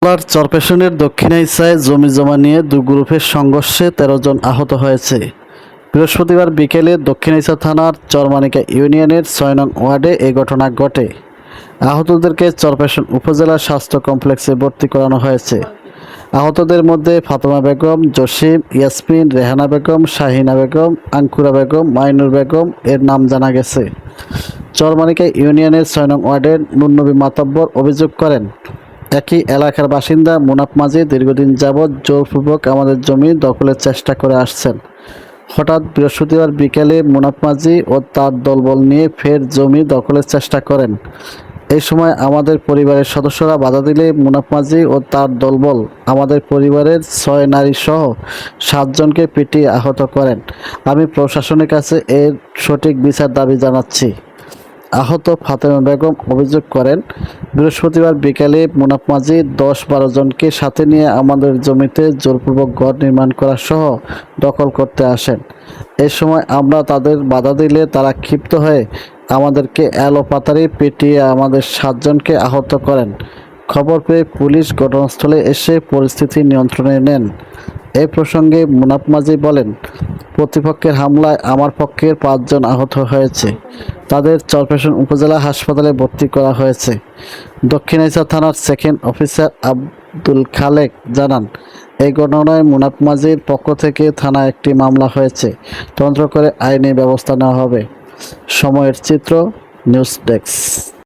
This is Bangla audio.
কুমিল্লার চরপেশনের দক্ষিণাইছায় জমি জমা নিয়ে দুই গ্রুপের সংঘর্ষে ১৩ জন আহত হয়েছে। বৃহস্পতিবার বিকেলে দক্ষিণাইছা থানার চরমানিকা ইউনিয়নের ৬ নং ওয়ার্ডে এ ঘটনা ঘটে। আহতদেরকে চরপেশন উপজেলা স্বাস্থ্য কমপ্লেক্সে ভর্তি করানো হয়েছে। আহতদের মধ্যে ফাতেমা বেগম, জসিম, ইয়াসমিন, রেহানা বেগম, শাহিনা বেগম, আঙ্কুরা বেগম, মাইনুর বেগম এর নাম জানা গেছে। চরমানিকা ইউনিয়নের ৬ নং ওয়ার্ডের নুরনবী মাতব্বর অভিযোগ করেন, একই এলাকার বাসিন্দা মুনাফ মাঝি দীর্ঘদিন যাবৎ জোরপূর্বক আমাদের জমি দখলের চেষ্টা করে আসছেন। হঠাৎ বৃহস্পতিবার বিকেলে মুনাফ মাঝি ও তার দলবল নিয়ে ফের জমি দখলের চেষ্টা করেন। এই সময় আমাদের পরিবারের সদস্যরা বাধা দিলে মুনাফ মাঝি ও তার দলবল আমাদের পরিবারের ৬ নারী সহ ৭ জনকে পিটিয়ে আহত করেন। আমি প্রশাসনের কাছে এর সঠিক বিচার দাবি জানাচ্ছি। আহত ফাতেমা বেগম অভিযোগ করেন, বৃহস্পতিবার বিকেলে মুনাফ মাঝি ১০-১২ জনকে সাথে নিয়ে আমাদের জমিতে জোরপূর্বক ঘর নির্মাণ করা সহ দখল করতে আসেন। এই সময় আমরা তাদের বাধা দিলে তারা ক্ষিপ্ত হয়ে আমাদেরকে এলোপাতাড়ি পিটিয়ে আমাদের ৭ জনকে আহত করেন। খবর পেয়ে পুলিশ ঘটনাস্থলে এসে পরিস্থিতি নিয়ন্ত্রণে নেন। এই প্রসঙ্গে মুনাফ মাঝি বলেন, প্রতিপক্ষের হামলায় আমার পক্ষের ৫ জন আহত হয়েছে। তাদের চরপেশন উপজেলা হাসপাতালে ভর্তি করা হয়েছে। দক্ষিণাইছা থানার সেকেন্ড অফিসার আব্দুল খালেক জানান, এই ঘটনায় মুনাফ মাঝির পক্ষ থেকে থানায় একটি মামলা হয়েছে। তদন্ত করে আইনি ব্যবস্থা নেওয়া হবে। সময়ের চিত্র, নিউজ ডেস্ক।